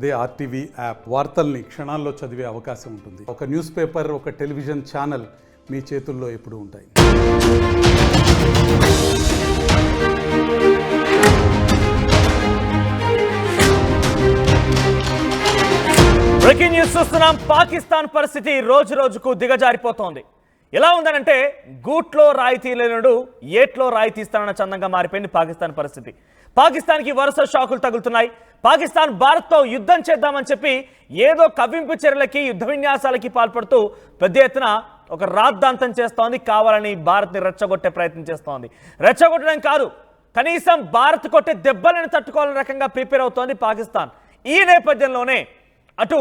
అదే RTV app వార్తల్ని క్షణాల్లో చదివే అవకాశం ఉంటుంది. ఒక న్యూస్ పేపర్, ఒక టెలివిజన్ ఛానల్ మీ చేతుల్లో ఎప్పుడూ ఉంటాయి. బ్రేకింగ్ న్యూస్ చూస్తున్నాం. పాకిస్తాన్ పరిస్థితి రోజు రోజుకు దిగజారిపోతోంది. ఎలా ఉందనంటే గూట్లో రాయి తీయలేనుడు ఏట్లో రాయి తీస్తానన్న చందంగా మారిపోయింది పాకిస్తాన్ పరిస్థితి. పాకిస్తాన్కి వరుస షాకులు తగులుతున్నాయి. పాకిస్తాన్ భారత్తో యుద్ధం చేద్దామని చెప్పి ఏదో కవ్వింపు చర్యలకి, యుద్ధ విన్యాసాలకి పాల్పడుతూ పెద్ద ఎత్తున ఒక రాద్ధాంతం చేస్తోంది. కావాలని భారత్ని రెచ్చగొట్టే ప్రయత్నం చేస్తోంది. రెచ్చగొట్టడం కాదు, కనీసం భారత్ కొట్టే దెబ్బలను తట్టుకోవాలని రకంగా ప్రిపేర్ అవుతోంది పాకిస్తాన్. ఈ నేపథ్యంలోనే అటు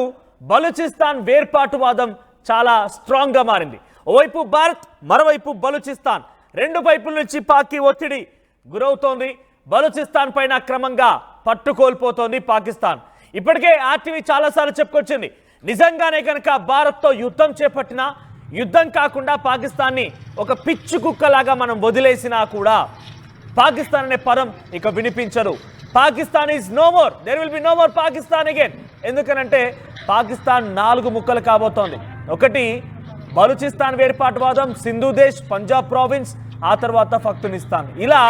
బలూచిస్తాన్ వేర్పాటువాదం చాలా స్ట్రాంగ్గా మారింది. ఓవైపు భారత్, మరోవైపు బలూచిస్తాన్, రెండు వైపుల నుంచి పాక్కి ఒత్తిడి గురవుతోంది. బలూచిస్తాన్ పైన క్రమంగా పట్టు కోల్పోతోంది పాకిస్తాన్. ఇప్పటికే ఆర్టీవీ చాలాసార్లు చెప్పుకొచ్చింది, నిజంగానే కనుక భారత్తో యుద్ధం చేపట్టినా, యుద్ధం కాకుండా పాకిస్తాన్ని ఒక పిచ్చి కుక్కలాగా మనం వదిలేసినా కూడా పాకిస్తాన్ అనే పదం ఇక వినిపించదు. Pakistan is no more, there will be no more Pakistan again. ఎందుకనంటే పాకిస్తాన్ 4 ముక్కలు కాబోతోంది. ఒకటి బలూచిస్తాన్ వేర్పాటువాదం, సింధు దేశ్, పంజాబ్ ప్రావిన్స్, ఆ తర్వాత పఖ్తూనిస్తాన్. ఇలా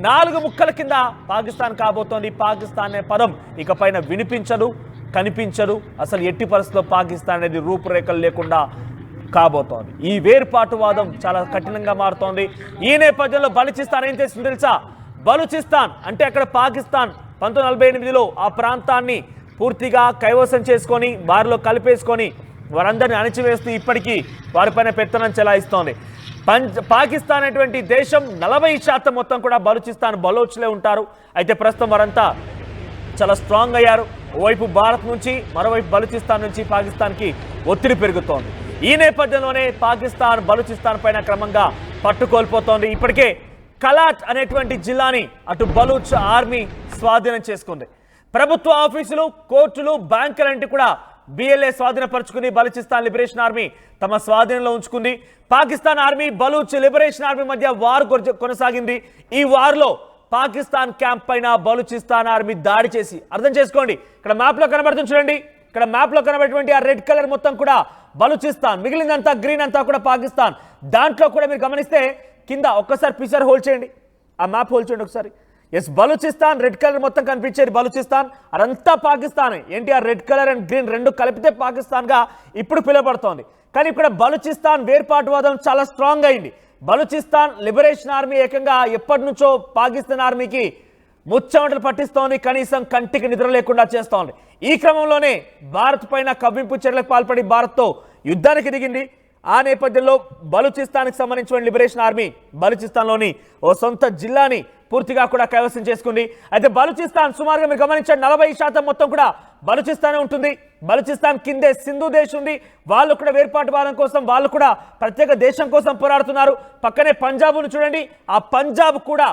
4 ముక్కల కింద పాకిస్తాన్ కాబోతోంది. పాకిస్తాన్ అనే పదం ఇక పైన వినిపించదు, కనిపించదు. అసలు ఎట్టి పరిస్థితుల్లో పాకిస్తాన్ అనేది రూపురేఖలు లేకుండా కాబోతోంది. ఈ వేర్పాటువాదం చాలా కఠినంగా మారుతోంది. ఈ నేపథ్యంలో బలూచిస్తాన్ ఏం చేసింది తెలుసా? బలూచిస్తాన్ అంటే అక్కడ పాకిస్తాన్ 1948లో ఆ ప్రాంతాన్ని పూర్తిగా కైవసం చేసుకొని, వారిలో కలిపేసుకొని, వారందరినీ అణిచివేస్తూ ఇప్పటికీ వారిపైన పెత్తనం చెలాయిస్తోంది. పాకిస్తాన్ అనేటువంటి దేశం 40% మొత్తం కూడా బలూచిస్తాన్ బలోచ్లే ఉంటారు. అయితే ప్రస్తుతం వారంతా చాలా స్ట్రాంగ్ అయ్యారు. ఓవైపు భారత్ నుంచి, మరోవైపు బలూచిస్తాన్ నుంచి పాకిస్తాన్కి ఒత్తిడి పెరుగుతోంది. ఈ నేపథ్యంలోనే పాకిస్తాన్ బలూచిస్తాన్ పైన క్రమంగా పట్టుకోల్పోతోంది. ఇప్పటికే కలాట్ అనేటువంటి జిల్లాని అటు బలూచ్ ఆర్మీ స్వాధీనం చేసుకుంది. ప్రభుత్వ ఆఫీసులు, కోర్టులు, బ్యాంకులంటే కూడా బిఎల్ఏ స్వాధీనపరుచుకుని బలూచిస్తాన్ లిబరేషన్ ఆర్మీ తమ స్వాధీనంలో ఉంచుకుంది. Pakistan army, Baloch liberation army మధ్య వార్ కొనసాగింది. ఈ వార్లో పాకిస్తాన్ క్యాంప్ పైన బలూచిస్తాన్ ఆర్మీ దాడి చేసి, అర్థం చేసుకోండి, ఇక్కడ మ్యాప్లో కనబడుతుంది చూడండి, ఇక్కడ మ్యాప్లో కనబడేటువంటి ఆ రెడ్ కలర్ మొత్తం కూడా బలూచిస్తాన్, మిగిలినంతా గ్రీన్ అంతా కూడా పాకిస్తాన్. దాంట్లో కూడా మీరు గమనిస్తే కింద ఒక్కసారి పిక్చర్ హోల్డ్ చేయండి, ఆ మ్యాప్ హోల్డ్ చేయండి ఒకసారి. ఎస్, బలూచిస్తాన్ రెడ్ కలర్ మొత్తం కనిపించేది బలూచిస్తాన్, అదంతా పాకిస్తానే. ఏంటి ఆ రెడ్ కలర్ అండ్ గ్రీన్ రెండు కలిపితే పాకిస్తాన్గా ఇప్పుడు పిలువబడుతోంది. కానీ ఇక్కడ బలూచిస్తాన్ వేర్పాటువాదం చాలా స్ట్రాంగ్ అయింది. బలూచిస్తాన్ లిబరేషన్ ఆర్మీ ఏకంగా ఎప్పటి నుంచో పాకిస్తాన్ ఆర్మీకి ముచ్చమటలు పట్టిస్తోంది, కనీసం కంటికి నిద్ర లేకుండా చేస్తోంది. ఈ క్రమంలోనే భారత్ పైన కవ్వింపు చర్యలకు పాల్పడి భారత్తో యుద్ధానికి దిగింది. ఆ నేపథ్యంలో బలూచిస్తాన్కి సంబంధించిన లిబరేషన్ ఆర్మీ బలూచిస్తాన్లోని ఓ సొంత జిల్లాని పూర్తిగా కూడా కైవసం చేసుకుంది. అయితే బలూచిస్తాన్ సుమారుగా మీరు గమనించండి 40% మొత్తం కూడా బలూచిస్తానే ఉంటుంది. బలూచిస్తాన్ కిందే సింధు దేశ్ ఉంది. వాళ్ళు కూడా వేర్పాటువాదం కోసం, వాళ్ళు కూడా ప్రత్యేక దేశం కోసం పోరాడుతున్నారు. పక్కనే పంజాబ్ను చూడండి, ఆ పంజాబ్ కూడా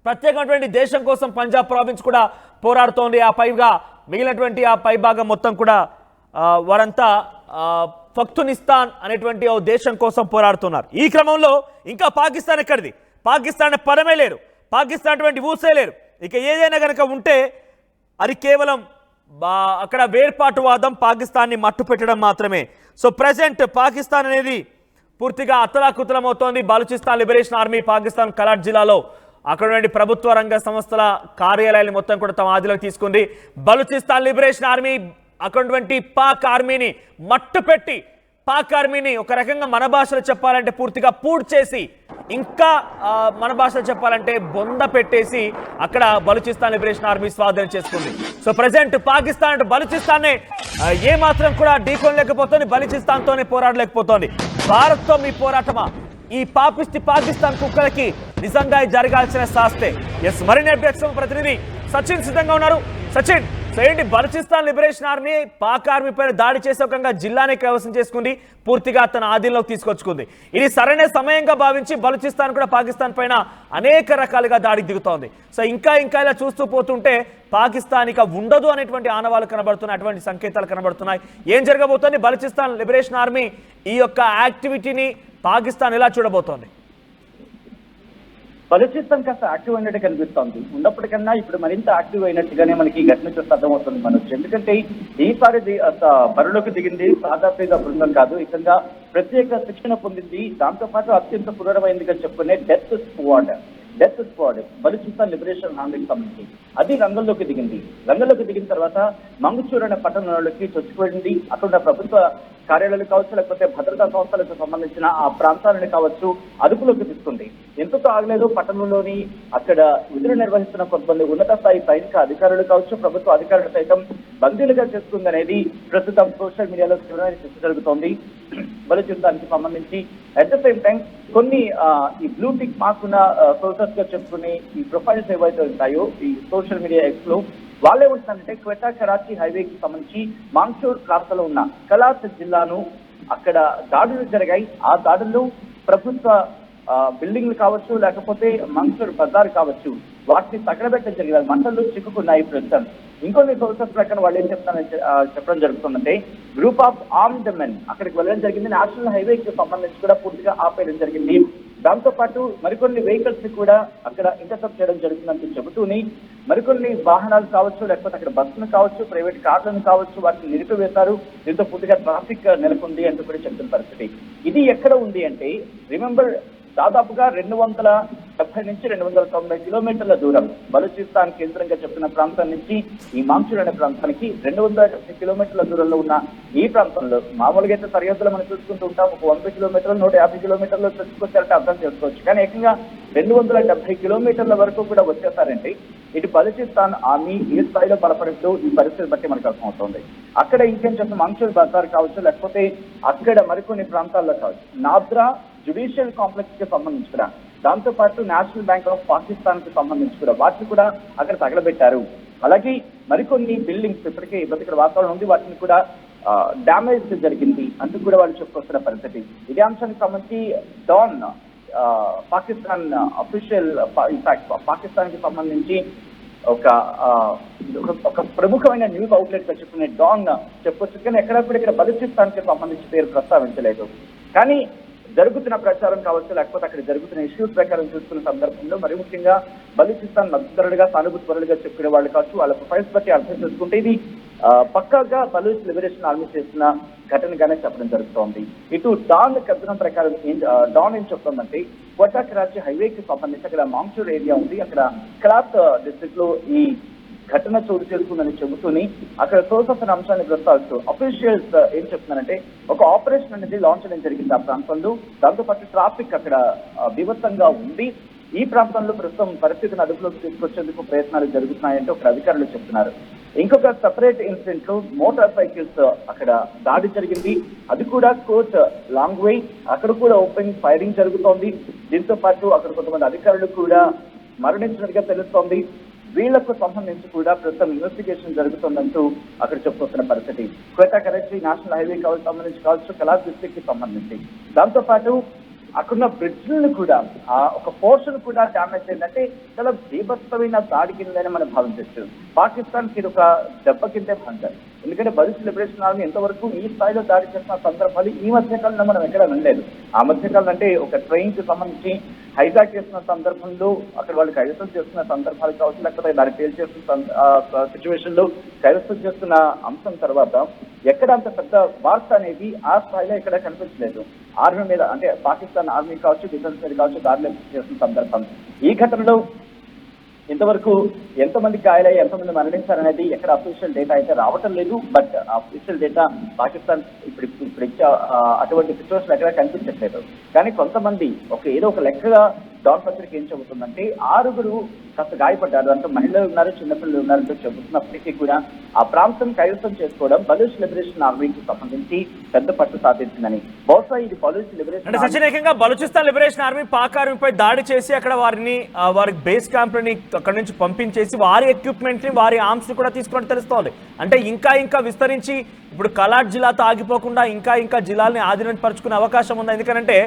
ప్రత్యేకమైనటువంటి దేశం కోసం పంజాబ్ ప్రావిన్స్ కూడా పోరాడుతోంది. ఆ పైగా మిగిలినటువంటి ఆ పై భాగం మొత్తం కూడా వారంతా పఖ్తూనిస్తాన్ అనేటువంటి ఓ దేశం కోసం పోరాడుతున్నారు. ఈ క్రమంలో ఇంకా పాకిస్తాన్ ఎక్కడిది? పాకిస్తాన్ పదమే లేరు, పాకిస్తాన్ అటువంటి ఊసే లేరు. ఇక ఏదైనా కనుక ఉంటే అది కేవలం అక్కడ వేర్పాటువాదం, పాకిస్తాన్ని మట్టు పెట్టడం మాత్రమే. సో ప్రజెంట్ పాకిస్తాన్ అనేది పూర్తిగా అతలాకుతలం అవుతోంది. బలూచిస్తాన్ లిబరేషన్ ఆర్మీ పాకిస్తాన్ కలాట్ జిల్లాలో అక్కడ ప్రభుత్వ రంగ సంస్థల కార్యాలయాన్ని మొత్తం కూడా తమ ఆధీనంలోకి తీసుకుంది. బలూచిస్తాన్ లిబరేషన్ ఆర్మీ అక్కడ పాక్ ఆర్మీని మట్టు పెట్టి, పాక్ ఆర్మీని ఒక రకంగా మన భాషలో చెప్పాలంటే పూర్తిగా పూడ్ చేసి, ఇంకా మన భాషలో చెప్పాలంటే బొంద పెట్టేసి అక్కడ బలూచిస్తాన్ లిబరేషన్ ఆర్మీ స్వాధీనం చేసుకుంది. సో ప్రజెంట్ పాకిస్తాన్ అంటే బలూచిస్తాన్నే ఏ మాత్రం కూడా ఢీకొనలేకపోతుంది, బలూచిస్తాన్తోనే పోరాడలేకపోతుంది. భారత్తో మీ పోరాటమా? ఈ పాకిస్తాన్ కుక్కలకి నిజంగా జరగాల్సిన శాస్తే. ఎస్, మరిన్ని అప్డేట్స్ ప్రతినిధి సచిన్ సిద్ధంగా ఉన్నారు. సచిన్, సో ఏంటి Balochistan liberation army Pak army పైన దాడి చేసే ఒక జిల్లానే కైవసం చేసుకుంది, పూర్తిగా తన ఆధీనంలోకి తీసుకొచ్చుకుంది. ఇది సరైన సమయంగా భావించి బలూచిస్తాన్ కూడా పాకిస్తాన్ పైన అనేక రకాలుగా దాడికి దిగుతోంది. సో ఇంకా ఇలా చూస్తూ పోతుంటే పాకిస్తాన్ ఇక ఉండదు అనేటువంటి ఆనవాళ్ళు కనబడుతున్నాయి, అటువంటి సంకేతాలు కనబడుతున్నాయి. ఏం జరగబోతోంది? బలూచిస్తాన్ లిబరేషన్ ఆర్మీ ఈ యొక్క యాక్టివిటీని పాకిస్తాన్ ఎలా చూడబోతోంది? బలూచిస్తాన్ కాస్త యాక్టివ్ అయినట్టు కనిపిస్తోంది. ఉన్నప్పటికన్నా ఇప్పుడు మరింత యాక్టివ్ అయినట్టుగానే మనకి ఈ ఘటన చూస్తే అర్థమవుతుంది మనకు. ఎందుకంటే ఈసారి బరిలోకి దిగింది సాదాపేద బృందం కాదు, ఏకంగా ప్రత్యేక శిక్షణ పొందింది. దాంతో పాటు అత్యంత పునరమైందిగా చెప్పుకునే డెత్ స్క్వాడ్ బలూచిస్తాన్ లిబరేషన్ ఆర్మీకి సంబంధించి అది రంగంలోకి దిగింది. రంగంలోకి దిగిన తర్వాత మంగచూర్ అనే పట్టణంలోకి చొచ్చుకుపోయింది. అక్కడ ఉన్న ప్రభుత్వ కార్యాలయాలు కావచ్చు, లేకపోతే భద్రతా సంస్థలకు సంబంధించిన ఆ ప్రాంతాలను కావచ్చు అదుపులోకి తీసుకుంది. ఎంతతో ఆగలేదు, పట్టణంలోని అక్కడ విధులు నిర్వహిస్తున్న కొంతమంది ఉన్నత స్థాయి సైనిక అధికారులు కావచ్చు, ప్రభుత్వ అధికారులు సైతం బందీలుగా చేసుకుంది అనేది ప్రస్తుతం సోషల్ మీడియాలో తీవ్రమైన చర్చ జరుగుతోంది. బలూచిస్తాన్కి సంబంధించి అట్ ద సేమ్ టైం కొన్ని ఈ బ్లూ టిక్ మార్క్ ఉన్న సోర్సెస్ గా చెప్పుకునే ఈ ప్రొఫైల్స్ ఏవైతే ఉంటాయో ఈ సోషల్ మీడియా ఎక్స్ లో వాళ్ళే ఉంటుందంటే క్వెటా కరాచీ హైవేకి సంబంధించి మాంగ్చూర్ ప్రాంతంలో ఉన్న కలాత్ జిల్లాను అక్కడ దాడులు జరిగాయి. ఆ దాడుల్లో ప్రభుత్వ బిల్డింగ్లు కావచ్చు, లేకపోతే మంగచూర్ బజార్ కావచ్చు, వాటిని తగలబెట్టడం జరిగింది. మంటల్లో చిక్కుకున్నాయి ప్రస్తుతం. ఇంకొన్ని సోర్సెస్ ప్రకారం వాళ్ళు ఏం చెప్పడం జరుగుతుందంటే గ్రూప్ ఆఫ్ ఆర్మ్డ్ మెన్ అక్కడికి వెళ్ళడం జరిగింది. నేషనల్ హైవేకి సంబంధించి కూడా పూర్తిగా ఆపేయడం జరిగింది. దాంతో పాటు మరికొన్ని వెహికల్స్ కూడా అక్కడ ఇంటర్సెప్ట్ చేయడం జరుగుతుందని చెబుతూనే మరికొన్ని వాహనాలు కావచ్చు, లేకపోతే అక్కడ బస్సులు కావచ్చు, ప్రైవేట్ కార్లను కావచ్చు, వాటిని నిలిపివేశారు. దీంతో పూర్తిగా ట్రాఫిక్ నెలకొంది అంటూ కూడా చెప్తున్న పరిస్థితి. ఇది ఎక్కడ ఉంది అంటే రిమెంబర్ దాదాపుగా 270 నుంచి 290 కిలోమీటర్ల దూరం బలూచిస్తాన్ కేంద్రంగా చెప్తున్న ప్రాంతం నుంచి ఈ మాంగ్చూర్ అనే ప్రాంతానికి 270 కిలోమీటర్ల దూరంలో ఉన్న ఈ ప్రాంతంలో మామూలుగా అయితే సరిహద్దులు మనం చూసుకుంటూ ఉంటాం. ఒక 100 కిలోమీటర్లు 150 కిలోమీటర్లు చొచ్చుకొచ్చారంటే అర్థం చేసుకోవచ్చు. కానీ ఏకంగా 270 కిలోమీటర్ల వరకు కూడా వచ్చేసారంటే ఇటు బలూచిస్తాన్ ఆర్మీ ఏ స్థాయిలో బలపడుతూ ఈ పరిస్థితి బట్టి మనకు అర్థమవుతుంది. అక్కడ ఇంకేం చెప్తే మంగచూర్ బజార్ కావచ్చు, లేకపోతే అక్కడ మరికొన్ని ప్రాంతాల్లో కావచ్చు, నాబ్రా జ్యుడిషియల్ కాంప్లెక్స్ కి సంబంధించి కూడా, దాంతో పాటు నేషనల్ బ్యాంక్ ఆఫ్ పాకిస్తాన్ కి సంబంధించి కూడా వాటిని కూడా అక్కడ తగలబెట్టారు. అలాగే మరికొన్ని బిల్డింగ్స్ ఇప్పటికే ఇబ్బందికర వాతావరణం ఉంది, వాటిని కూడా డ్యామేజ్ జరిగింది అంటూ కూడా వాళ్ళు చెప్పుకొస్తున్న పరిస్థితి. ఇదే అంశానికి సంబంధించి డాన్ పాకిస్తాన్ అఫీషియల్ ఇన్ఫాక్ట్ పాకిస్తాన్ కి సంబంధించి ఒక ప్రముఖమైన న్యూస్ అవుట్లెట్ గా చెప్పుకునే డాన్ చెప్పొచ్చు. కానీ ఎక్కడ కూడా ఇక్కడ బలూచిస్తాన్ కి సంబంధించి పేరు ప్రస్తావించలేదు. కానీ జరుగుతున్న ప్రచారం కావచ్చు, లేకపోతే అక్కడ జరుగుతున్న ఇష్యూస్ ప్రకారం చూస్తున్న సందర్భంలో మరి ముఖ్యంగా బలూచిస్తాన్ మద్దతుదారులుగా సానుభూతిపరులుగా చెప్పుకునే వాళ్ళు కావచ్చు, వాళ్ళ ప్రొఫైల్స్ బట్టి అర్థం చేసుకుంటే ఇది పక్కాగా బలూచ్ లిబరేషన్ ఆర్మీ చేసిన ఘటనగానే చెప్పడం జరుగుతోంది. ఇటు డాన్ కథనం ప్రకారం డాన్ ఏం చెప్తుందంటే క్వెటా కరాచీ హైవేకి సంబంధించి అక్కడ మాంగ్చూర్ ఏరియా ఉంది, అక్కడ కలాత్ డిస్ట్రిక్ట్ లో ఈ ఘటన చోటు చేసుకుందని చెబుతూనే అక్కడ సోర్సెస్ అనే అంశాన్ని ప్రస్తావిస్తూ అఫీషియల్స్ ఏం చెప్తున్నారంటే ఒక ఆపరేషన్ అనేది లాంచ్ చేయడం జరిగింది ఆ ప్రాంతంలో. దాంతోపాటు ట్రాఫిక్ అక్కడ బీభత్సంగా ఉంది. ఈ ప్రాంతంలో ప్రస్తుతం పరిస్థితిని అదుపులోకి తీసుకొచ్చేందుకు ప్రయత్నాలు జరుగుతున్నాయంటే ఒక అధికారులు చెప్తున్నారు. ఇంకొక సెపరేట్ ఇన్సిడెంట్ లో మోటార్ సైకిల్స్ అక్కడ దాడి జరిగింది. అది కూడా కోర్ట్ లాంగ్ వే, అక్కడ కూడా ఓపెన్ ఫైరింగ్ జరుగుతోంది. దీంతో పాటు అక్కడ కొంతమంది అధికారులు కూడా మరణించినట్టుగా తెలుస్తోంది. వీళ్లకు సంబంధించి కూడా ప్రస్తుతం ఇన్వెస్టిగేషన్ జరుగుతుందంటూ అక్కడ చెప్పుకొస్తున్న పరిస్థితి. క్వెటా కరాచీ నేషనల్ హైవే సంబంధించి కావచ్చు, కలాత్ డిస్ట్రిక్ట్ కి సంబంధించి, దాంతో పాటు అక్కడున్న బ్రిడ్జ్లను కూడా ఒక పోర్షన్ కూడా డ్యామేజ్ అయిందంటే చాలా బీభత్సమైన దాడి కిందని మనం భావించవచ్చు. పాకిస్తాన్ కి ఇది ఒక దెబ్బ కిందే భావించాలి. ఎందుకంటే బలూచ్ లిబరేషన్ ఆర్మీ ఎంతవరకు ఈ స్థాయిలో దాడి చేసిన సందర్భాలు ఈ మధ్యకాలంలో మనం ఎక్కడ వినలేదు. ఆ మధ్యకాలం అంటే ఒక ట్రైన్ కి సంబంధించి హైజాక్ చేస్తున్న సందర్భంలో అక్కడ వాళ్ళు కైవసం చేస్తున్న సందర్భాలు కావచ్చు, లేకపోతే దాన్ని ఫెయిల్ చేస్తున్న సిచ్యువేషన్ లో కైవసం చేస్తున్న అంశం తర్వాత ఎక్కడ అంత పెద్ద వార్త అనేది ఆ స్థాయిలో ఎక్కడ కనిపించలేదు. ఆర్మీ మీద అంటే పాకిస్తాన్ ఆర్మీ కావచ్చు, డిఫెన్స్ మీద కావచ్చు దాడులు చేస్తున్న సందర్భం. ఈ ఘటనలో ఇంతవరకు ఎంతమంది గాయాలయ్యి ఎంతమంది మరణించారనేది ఎక్కడ అఫీషియల్ డేటా అయితే రావటం లేదు. బట్ అఫీషియల్ డేటా పాకిస్తాన్ ఇప్పుడు ఇచ్చే అటువంటి సిచ్యువేషన్ ఎక్కడ కనిపించట్లేదు. కానీ కొంతమంది ఏదో ఒక లెక్కగా డాన్ పత్రిక ఏం చెబుతుందంటే 6 కాస్త గాయపడ్డారు, అంటే మహిళలు ఉన్నారు, చిన్నపిల్లలు ఉన్నారంటూ చెబుతున్నప్పటికీ కూడా ఆ ప్రాంతం కైవసం చేసుకోవడం బలూచ్ లిబరేషన్ ఆర్మీకి సంబంధించి పెద్ద పట్టు సాధించిందని. బహుశా ఇది బలూచ్ లిబరేషన్ సచినేకంగా బలూచిస్తాన్ లిబరేషన్ ఆర్మీ పాక్ ఆర్మీపై దాడి చేసి అక్కడ వారి బేస్ క్యాంప్లని అక్కడ నుంచి పంపించేసి వారి ఎక్విప్మెంట్ ని వారి ఆర్మ్స్ ని కూడా తీసుకున్నట్టు తెలుస్తోంది. అంటే ఇంకా విస్తరించి ఇప్పుడు కలాట్ జిల్లాతో ఆగిపోకుండా ఇంకా జిల్లాల్ని ఆధీనపరుచుకునే అవకాశం ఉంది. ఎందుకంటే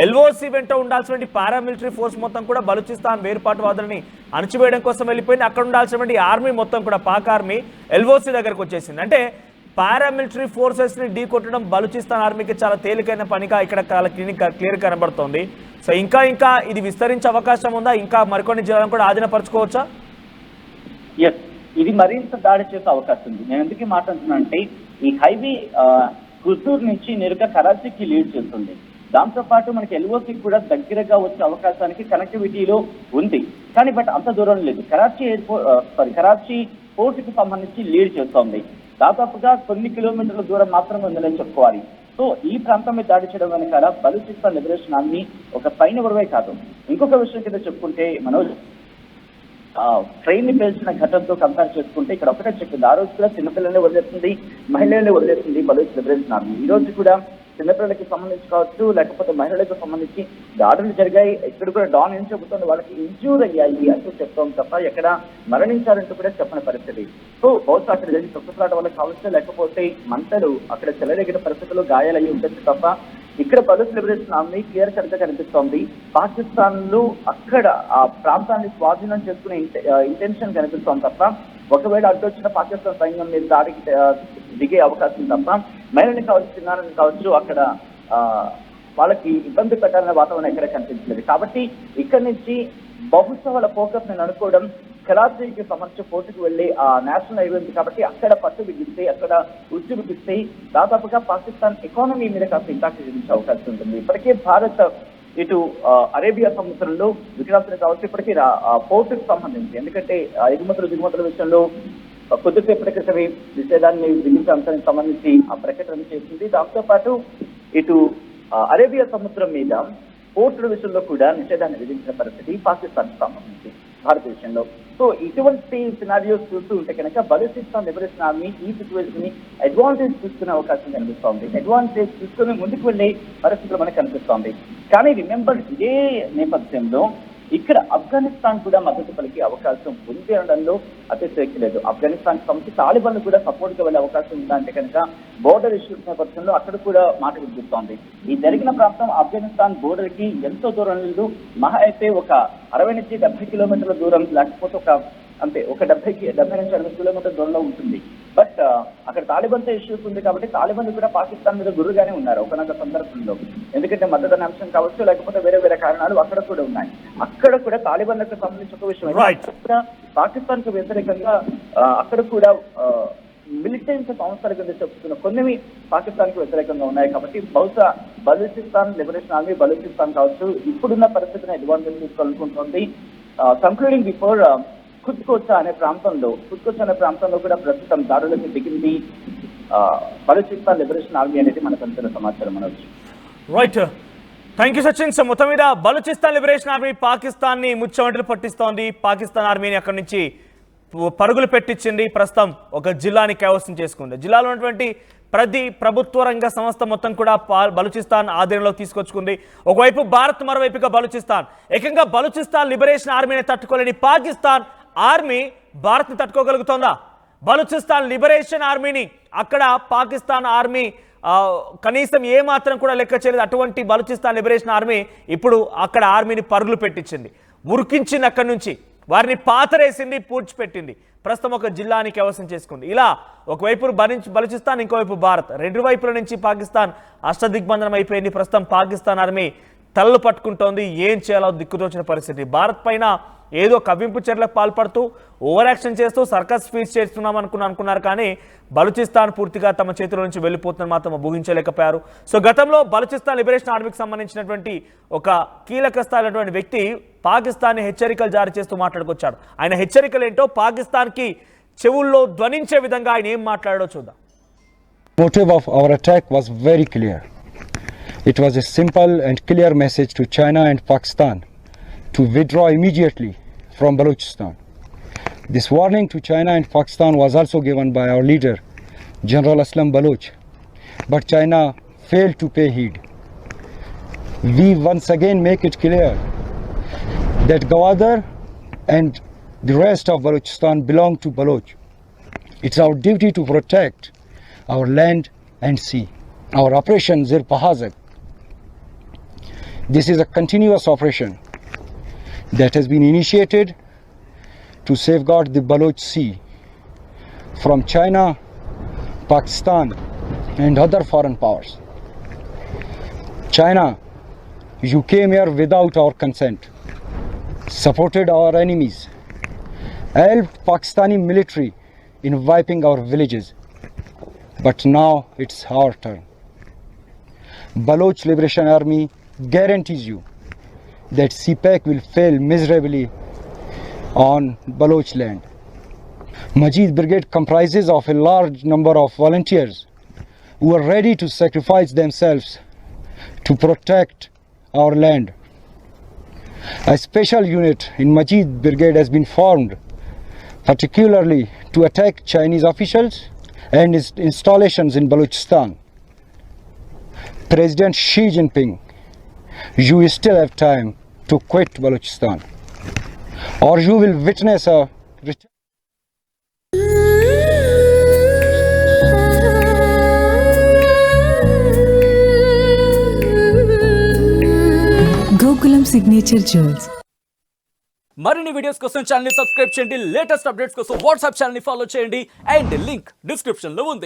ఎల్ఓసి వెంట ఉండాల్సినటువంటి పారామిలిటరీ ఫోర్స్ మొత్తం కూడా బలూచిస్తాన్ వేరుపాటువాదులని అణచివేయడం కోసం వెళ్ళిపోయింది. అక్కడ ఉండాల్సినటువంటి ఆర్మీ మొత్తం కూడా పాక్ ఆర్మీ ఎల్ఓసి దగ్గరకు వచ్చేసింది. అంటే పారామిలిటరీ ఫోర్సెస్ని ఢీ కొట్టడం బలూచిస్తాన్ ఆర్మీకి చాలా తేలికైన పనిగా ఇక్కడ క్లియర్ కనబడుతోంది. సో ఇంకా ఇది విస్తరించే అవకాశం ఉందా? ఇంకా మరికొన్ని జిల్లాలను కూడా ఆధీనపరచుకోవచ్చా? ఎస్, ఇది మరింత దాడి చేసే అవకాశం ఉంది. నేను ఎందుకు మాట్లాడుతున్నా అంటే ఈ హైవే గుంటూరు నుంచి నేరుగా కరాచీకి లీడ్ చేస్తుంది. దాంతో పాటు మనకి ఎల్ఓసి కూడా దగ్గరగా వచ్చే అవకాశానికి కనెక్టివిటీలో ఉంది. కానీ బట్ అంత దూరం లేదు. కరాచీ పోర్ట్ కి సంబంధించి లీడ్ చేస్తోంది. దాదాపుగా కొన్ని కిలోమీటర్ల దూరం మాత్రమే ఉందని చెప్పుకోవాలి. సో ఈ ప్రాంతం మీద దాడి చేయడం వెనకాల బలూచిస్తాన్ లిబరేషన్ ఆర్మీ ఒక సైన్య వరవే కాదు. ఇంకొక విషయం కింద చెప్పుకుంటే మనోజ్ ట్రైన్ ని పేల్చిన ఘటనతో కంపేర్ చేసుకుంటే ఇక్కడ ఒకటే చెప్పింది, ఆ రోజు కూడా చిన్నపిల్లల్ని వదిలేస్తుంది, మహిళల్ని వదిలేస్తుంది బలూచ్ లిబరేషన్ ఆర్మీ. ఈ రోజు కూడా చిన్నపిల్లలకి సంబంధించి కావచ్చు, లేకపోతే మహిళలకు సంబంధించి దాడులు జరిగాయి. ఇక్కడ కూడా డాన్ ఏం చెబుతుంది, వాళ్ళకి ఇంజూర్ అయ్యాయి అంటూ చెప్తాం తప్ప ఎక్కడ మరణించారంటూ కూడా చెప్పని పరిస్థితి. సో బహుశా అక్కడ జరిగిన తొక్కులాట వల్ల కావచ్చు, లేకపోతే మంటలు అక్కడ చెలరేగిన పరిస్థితుల్లో గాయాలయ్యి ఉండొచ్చు తప్ప ఇక్కడ Baloch liberation army clear cut గా కనిపిస్తోంది. పాకిస్తాన్ లో అక్కడ ఆ ప్రాంతాన్ని స్వాధీనం చేసుకునే ఇంటెన్షన్ కనిపిస్తోంది తప్ప ఒకవేళ అడ్డొచ్చిన పాకిస్తాన్ సైన్యం మీద దాడికి దిగే అవకాశం తప్ప మహిళని కావచ్చు, చిన్నారని కావచ్చు అక్కడ వాళ్ళకి ఇబ్బంది పెట్టాలనే వాతావరణం ఎక్కడ కనిపించలేదు. కాబట్టి ఇక్కడి నుంచి బహుశా వాళ్ళ ఫోకస్ నేను అనుకోవడం కరాచీకి సంబంధించి పోర్టుకు వెళ్ళి ఆ నేషనల్ హైవే ఉంది కాబట్టి అక్కడ పట్టు బిగిస్తే, అక్కడ ఉచ్చు బిగిస్తే దాదాపుగా పాకిస్తాన్ ఎకానమీ మీద కాస్త ఇంపాక్ట్ చూపించే అవకాశం ఉంటుంది. ఇప్పటికే భారత్ ఇటు అరేబియా సముద్రంలో విక్రాంతులు కావచ్చు, ఇప్పటికీ పోర్టుకు సంబంధించి ఎందుకంటే ఎగుమతులు దిగుమతుల విషయంలో కొద్దిసేపటి క్రితమే నిషేధాన్ని విధించే అంశానికి సంబంధించి ఆ ప్రకటన చేసింది. దాంతో పాటు ఇటు అరేబియా సముద్రం మీద పోర్టుల విషయంలో కూడా నిషేధాన్ని విధించిన పరిస్థితి పాకిస్తాన్ సంబంధించి భారతదేశంలో. సో ఇటువంటి సినారియోస్ చూస్తూ ఉంటే కనుక బలూచిస్తాన్ లిబరేషన్ ఆర్మీ ఈ సిచ్యువేషన్ ని అడ్వాంటేజ్ తీసుకునే అవకాశం కనిపిస్తోంది. అడ్వాంటేజ్ తీసుకుని ముందుకు వెళ్లే పరిస్థితులు మనకు కనిపిస్తోంది. కానీ రిమెంబర్ ఇదే నేపథ్యంలో ఇక్కడ ఆఫ్ఘనిస్తాన్ కూడా మద్దతు పలికే అవకాశం ఉంది అనడంలో అతిశయోక్తి లేదు. ఆఫ్ఘనిస్తాన్ సంస్థ తాలిబాన్లు కూడా సపోర్ట్ గా వెళ్ళే అవకాశం ఉందంటే కనుక బోర్డర్ ఇష్యూస్ నేపథ్యంలో అక్కడ కూడా మాట వినిపిస్తోంది. ఈ జరిగిన ప్రాంతం ఆఫ్ఘనిస్తాన్ బోర్డర్ కి ఎంతో దూరం లేదు, మహా అయితే ఒక 60 నుంచి 70 కిలోమీటర్ల దూరం, లేకపోతే ఒక 70 నుంచి 80 కిలోమీటర్ల దూరంలో ఉంటుంది. బట్ అక్కడ తాలిబాన్తో ఇష్యూస్ ఉంది కాబట్టి తాలిబాన్లు కూడా పాకిస్తాన్ మీద గురుగానే ఉన్నారు ఒకనొక సందర్భంలో. ఎందుకంటే మద్దతు అంశం కావచ్చు, లేకపోతే వేరే కారణాలు అక్కడ కూడా ఉన్నాయి. అక్కడ కూడా తాలిబాన్లకు సంబంధించి ఒక విషయం పాకిస్తాన్ కు వ్యతిరేకంగా అక్కడ కూడా మిలిటెంట్ సంస్థల కింద చెప్తున్న కొన్ని పాకిస్తాన్ కు వ్యతిరేకంగా ఉన్నాయి. కాబట్టి బహుశా బలూచిస్తాన్ లిబరేషన్ ఆర్మీ బలూచిస్తాన్ కావచ్చు ఇప్పుడున్న పరిస్థితిని అడ్వాంటేజ్ తీసుకోవాలనుకుంటోంది. కంక్లూడింగ్ బిఫోర్ ఖుద్కోచా అనే ప్రాంతంలో కూడా ప్రస్తుతం దాడులకు దిగింది బలూచిస్తాన్ లిబరేషన్ ఆర్మీ అనేది మనకు అందిన సమాచారం అనవచ్చు. Right, thank you Sachin. So మొత్తం మీద బలూచిస్తాన్ లిబరేషన్ ఆర్మీ పాకిస్తాన్ ని ముచ్చమటలు పట్టిస్తోంది. పాకిస్తాన్ ఆర్మీని అక్కడి నుంచి పరుగులు పెట్టించింది. ప్రస్తుతం ఒక జిల్లాని కైవసం చేసుకుంది. జిల్లాలో ఉన్నటువంటి ప్రతి ప్రభుత్వ రంగ సంస్థ మొత్తం కూడా బలూచిస్తాన్ ఆధీనంలో తీసుకొచ్చుకుంది. ఒకవైపు భారత్, మరోవైపుగా బలూచిస్తాన్. ఏకంగా బలూచిస్తాన్ లిబరేషన్ ఆర్మీని తట్టుకోలేని పాకిస్తాన్ ఆర్మీ భారత్ని తట్టుకోగలుగుతోందా? బలూచిస్తాన్ లిబరేషన్ ఆర్మీని అక్కడ పాకిస్తాన్ ఆర్మీ కనీసం ఏ మాత్రం కూడా లెక్క చేయలేదు. అటువంటి బలూచిస్తాన్ లిబరేషన్ ఆర్మీ ఇప్పుడు అక్కడ ఆర్మీని పరుగులు పెట్టించింది, ఉరికించింది, అక్కడి నుంచి వారిని పాతరేసింది, పూడ్చిపెట్టింది. ప్రస్తుతం ఒక జిల్లాని కైవసం చేసుకుంది. ఇలా ఒకవైపు బలూచిస్తాన్, ఇంకోవైపు భారత్, రెండు వైపుల నుంచి పాకిస్తాన్ అష్టదిగ్బంధనం అయిపోయింది. ప్రస్తుతం పాకిస్తాన్ ఆర్మీ తలలు పట్టుకుంటోంది. ఏం చేయాలో దిక్కుతోచిన పరిస్థితి. భారత్ పైన ఏదో కవ్వింపు చర్యలకు పాల్పడుతూ ఓవర్ యాక్షన్ చేస్తూ సర్కస్ ఫీట్ చేస్తున్నాం అనుకున్నారు. కానీ బలూచిస్తాన్ పూర్తిగా తమ చేతుల నుంచి వెళ్ళిపోతుందని మాత్రం ఊహించలేకపోయారు. సో గతంలో బలూచిస్తాన్ లిబరేషన్ ఆర్మీకి సంబంధించినటువంటి ఒక కీలక స్థాయినటువంటి వ్యక్తి పాకిస్తాన్ హెచ్చరికలు జారీ చేస్తూ మాట్లాడుకొచ్చాడు. ఆయన హెచ్చరికలు ఏంటో పాకిస్తాన్కి చెవుల్లో ధ్వనించే విధంగా ఆయన ఏం మాట్లాడాడో చూద్దాం. Motive of our attack was very clear. It was a simple and clear message to China and Pakistan to withdraw immediately from Balochistan. This warning to China and Pakistan was also given by our leader, General Aslam Baloch, but China failed to pay heed. We once again make it clear that Gwadar and the rest of Balochistan belong to Baloch. It's our duty to protect our land and sea. Our operation Zir Pahazak. This is a continuous operation that has been initiated to safeguard the Baloch Sea from China Pakistan, and other foreign powers. China, you came here without our consent, supported our enemies, helped Pakistani military in wiping our villages. But now it's our turn. Baloch Liberation Army guarantees you that CPAC will fail miserably on Baloch land. Majid Brigade comprises of a large number of volunteers who are ready to sacrifice themselves to protect our land. A special unit in Majid Brigade has been formed particularly to attack Chinese officials and its installations in Balochistan. President Xi Jinping, you still have time to quit Balochistan, or you will witness a Gokulam signature jewels. మరిన్ని videos కోసం channel ని subscribe చేయండి, latest updates కోసం WhatsApp channel ని follow చేయండి and link description లో ఉంది.